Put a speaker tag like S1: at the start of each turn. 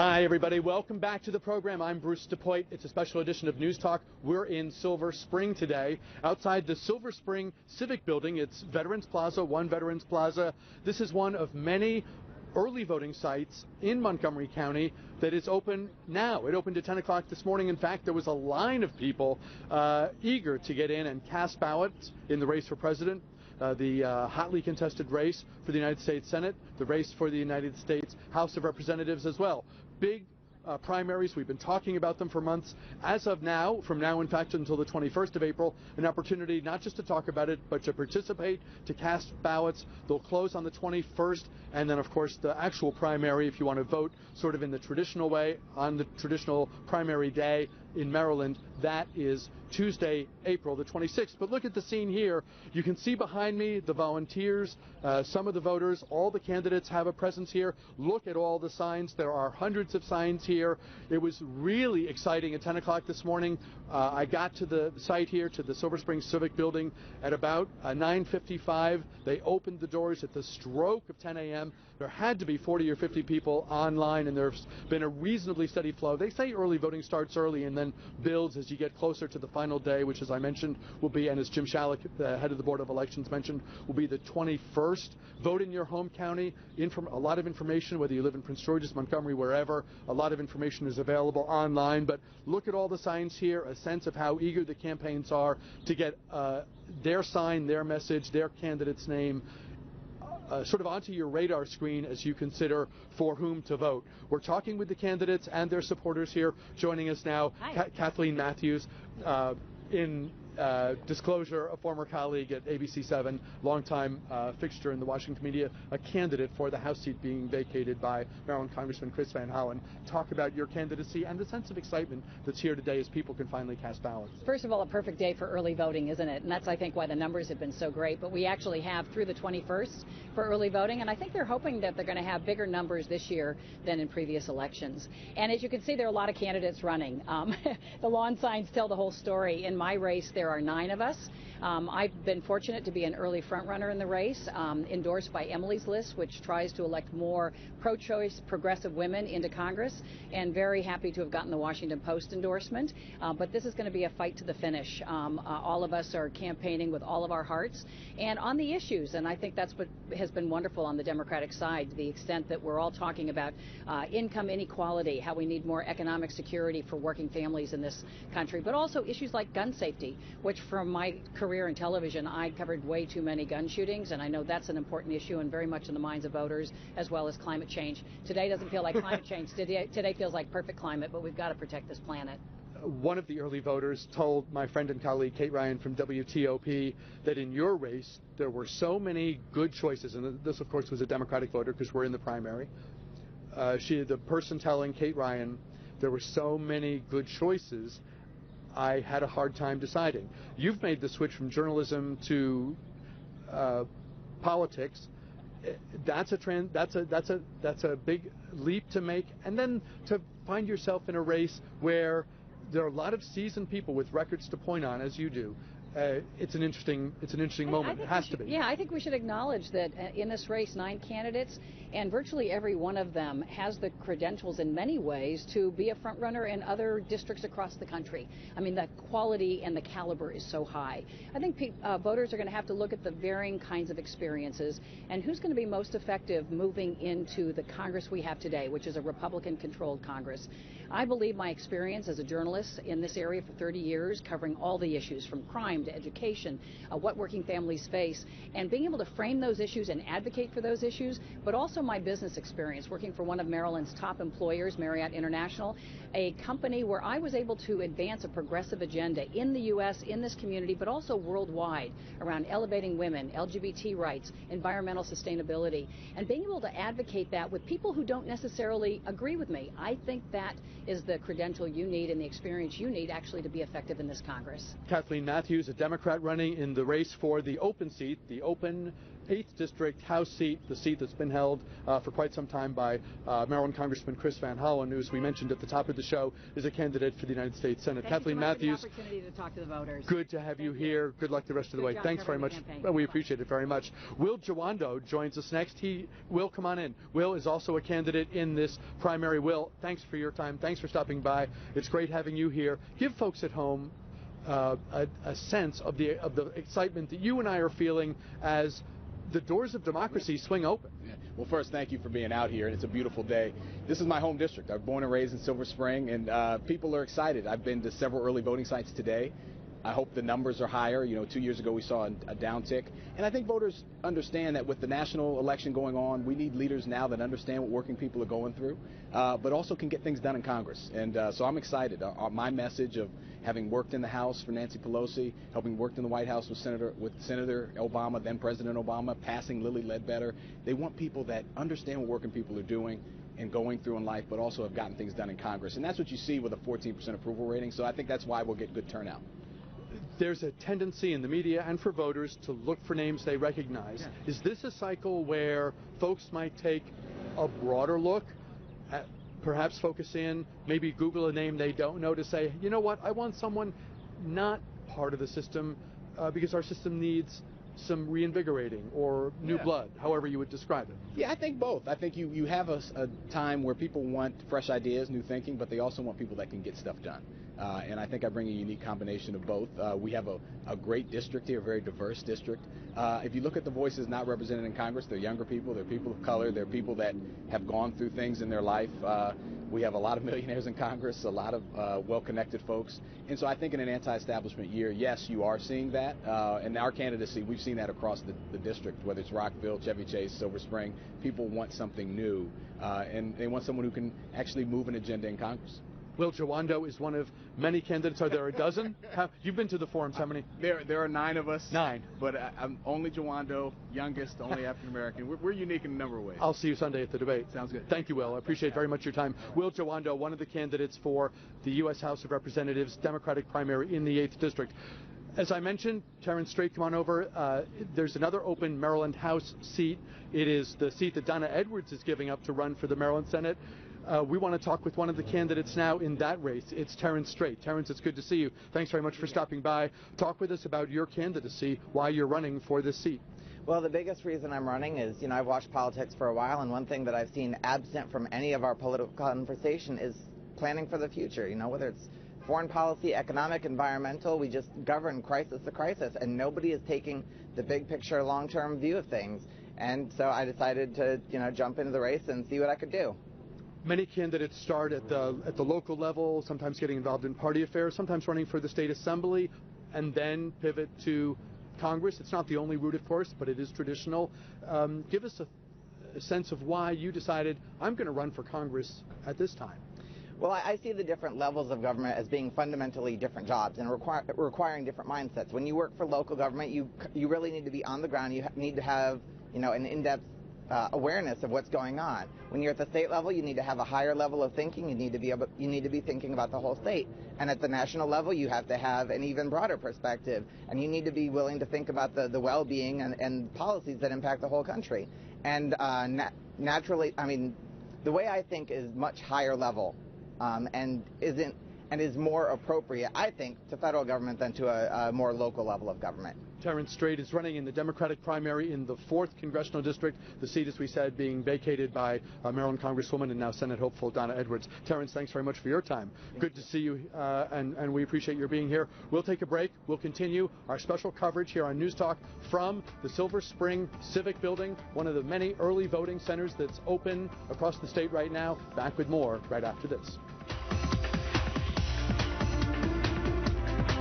S1: Hi, everybody. Welcome back to the program. I'm Bruce DePoit. It's a special edition of News Talk. We're in Silver Spring today, outside the Silver Spring Civic Building. It's Veterans Plaza, One Veterans Plaza. This is one of many early voting sites in Montgomery County that is open now. It opened at 10 o'clock this morning. In fact, there was a line of people eager to get in and cast ballots in the race for president, the hotly contested race for the United States Senate, the race for the United States House of Representatives as well. Big primaries. We've been talking about them for months. As of now, from now in fact until the 21st of April, an opportunity not just to talk about it, but to participate, to cast ballots. They'll close on the 21st, and then of course the actual primary, if you want to vote sort of in the traditional way, on the traditional primary day in Maryland, that is Tuesday, April the 26th. But look at the scene here. You can see behind me the volunteers, some of the voters, all the candidates have a presence here. Look at all the signs. There are hundreds of signs here. It was really exciting at 10 o'clock this morning. I got to the site here, to the Silver Spring Civic Building, at about 9:55. They opened the doors at the stroke of 10 a.m. There had to be 40 or 50 people online, and there's been a reasonably steady flow. They say early voting starts early and then builds as you get closer to the final day, which, as I mentioned, will be, and as Jim Shalik, the head of the Board of Elections, mentioned, will be the 21st. Vote in your home county. A lot of information, whether you live in Prince George's, Montgomery, wherever. A lot of information is available online. But look at all the signs here, a sense of how eager the campaigns are to get their sign, their message, their candidate's name sort of onto your radar screen as you consider for whom to vote. We're talking with the candidates and their supporters here. Joining us now, Kathleen Matthews, in disclosure, a former colleague at ABC7, longtime fixture in the Washington media, a candidate for the House seat being vacated by Maryland Congressman Chris Van Hollen. Talk about your candidacy and the sense of excitement that's here today as people can finally cast ballots.
S2: First of all, a perfect day for early voting, isn't it? And that's, I think, why the numbers have been so great. But we actually have through the 21st for early voting, and I think they're hoping that they're going to have bigger numbers this year than in previous elections. And as you can see, there are a lot of candidates running. The lawn signs tell the whole story. In my race, there are 9 of us. I've been fortunate to be an early front runner in the race, endorsed by Emily's List, which tries to elect more pro-choice, progressive women into Congress, and very happy to have gotten the Washington Post endorsement. But this is going to be a fight to the finish. All of us are campaigning with all of our hearts and on the issues, and I think that's what has been wonderful on the Democratic side, to the extent that we're all talking about income inequality, how we need more economic security for working families in this country, but also issues like gun safety, which from my career in television, I covered way too many gun shootings, and I know that's an important issue and very much in the minds of voters, as well as climate change. Today doesn't feel like climate change. Today feels like perfect climate, but we've got to protect this planet.
S1: One of the early voters told my friend and colleague Kate Ryan from WTOP that in your race there were so many good choices, and this of course was a Democratic voter because we're in the primary. The person telling Kate Ryan there were so many good choices, I had a hard time deciding. You've made the switch from journalism to politics. That's a big leap to make, and then to find yourself in a race where there are a lot of seasoned people with records to point on, as you do. It's an interesting moment. It has to be.
S2: Yeah, I think we should acknowledge that in this race, 9 candidates, and virtually every one of them has the credentials in many ways to be a front runner in other districts across the country. I mean, the quality and the caliber is so high. I think voters are going to have to look at the varying kinds of experiences and who's going to be most effective moving into the Congress we have today, which is a Republican-controlled Congress. I believe my experience as a journalist in this area for 30 years, covering all the issues from crime to education, what working families face, and being able to frame those issues and advocate for those issues, but also my business experience working for one of Maryland's top employers, Marriott International, a company where I was able to advance a progressive agenda in the U.S., in this community, but also worldwide around elevating women, LGBT rights, environmental sustainability, and being able to advocate that with people who don't necessarily agree with me. I think that is the credential you need and the experience you need actually to be effective in this Congress.
S1: Kathleen Matthews, a Democrat running in the race for the open seat, the open 8th District House seat, the seat that's been held for quite some time by Maryland Congressman Chris Van Hollen, who, as we mentioned at the top of the show, is a candidate for the United States Senate.
S2: Thank
S1: Kathleen
S2: you so much
S1: Matthews,
S2: for the opportunity to talk to the voters.
S1: good to have you here. Good luck the rest of the way.
S2: Job
S1: Thanks very
S2: covering
S1: much.
S2: the campaign.
S1: Well, we appreciate it very much. Will Jawando joins us next. Will, come on in. Will is also a candidate in this primary. Will, thanks for your time. Thanks for stopping by. It's great having you here. Give folks at home a sense of the excitement that you and I are feeling as the doors of democracy swing open.
S3: Yeah. Well, first, thank you for being out here. It's a beautiful day. This is my home district. I was born and raised in Silver Spring, and people are excited. I've been to several early voting sites today. I hope the numbers are higher. 2 years ago we saw a downtick. And I think voters understand that with the national election going on, we need leaders now that understand what working people are going through, but also can get things done in Congress. And so I'm excited. My message of having worked in the House for Nancy Pelosi, helping worked in the White House with Senator Obama, then President Obama, passing Lilly Ledbetter, they want people that understand what working people are doing and going through in life, but also have gotten things done in Congress. And that's what you see with a 14% approval rating. So I think that's why we'll get good turnout.
S1: There's a tendency in the media and for voters to look for names they recognize. Yeah. Is this a cycle where folks might take a broader look, at perhaps focus in, maybe Google a name they don't know to say, you know what, I want someone not part of the system because our system needs some reinvigorating or new blood, however you would describe it?
S3: Yeah, I think both. I think you have a time where people want fresh ideas, new thinking, but they also want people that can get stuff done. And I think I bring a unique combination of both. We have a great district here, a very diverse district. If you look at the voices not represented in Congress, they're younger people, they're people of color, they're people that have gone through things in their life. We have a lot of millionaires in Congress, a lot of well-connected folks. And so I think in an anti-establishment year, yes, you are seeing that. And our candidacy, we've seen that across the district, whether it's Rockville, Chevy Chase, Silver Spring. People want something new, and they want someone who can actually move an agenda in Congress.
S1: Will Jawando is one of many candidates. Are there a dozen? You've been to the forums. How many?
S3: There are 9 of us.
S1: 9.
S3: But I'm only Jawando, youngest, only African American. We're unique in a number of ways.
S1: I'll see you Sunday at the debate.
S3: Sounds good.
S1: Thank you, Will. I appreciate very much your time. Will Jawando, one of the candidates for the U.S. House of Representatives Democratic primary in the 8th District. As I mentioned, Terrence Strait, come on over. There's another open Maryland House seat. It is the seat that Donna Edwards is giving up to run for the Maryland Senate. We want to talk with one of the candidates now in that race. It's Terrence Strait. Terrence, it's good to see you. Thanks very much for stopping by. Talk with us about your candidacy, why you're running for this seat.
S4: Well, the biggest reason I'm running is, I've watched politics for a while, and one thing that I've seen absent from any of our political conversation is planning for the future. Whether it's foreign policy, economic, environmental, we just govern crisis to crisis, and nobody is taking the big picture, long-term view of things. And so I decided to, jump into the race and see what I could do.
S1: Many candidates start at the local level, sometimes getting involved in party affairs, sometimes running for the state assembly, and then pivot to Congress. It's not the only route, of course, but it is traditional. Give us a sense of why you decided, I'm going to run for Congress at this time.
S4: Well, I see the different levels of government as being fundamentally different jobs and requiring different mindsets. When you work for local government, you really need to be on the ground. You need to have, an in-depth awareness of what's going on. When you're at the state level, you need to have a higher level of thinking. You need to be thinking about the whole state. And at the national level, you have to have an even broader perspective. And you need to be willing to think about the well-being and policies that impact the whole country. And naturally, the way I think is much higher level and is more appropriate, I think, to federal government than to a more local level of government.
S1: Terrence Strait is running in the Democratic primary in the 4th Congressional District, the seat, as we said, being vacated by Maryland Congresswoman and now Senate hopeful Donna Edwards. Terrence, thanks very much for your time. Good to see you, and we appreciate your being here. We'll take a break. We'll continue our special coverage here on News Talk from the Silver Spring Civic Building, one of the many early voting centers that's open across the state right now. Back with more right after this.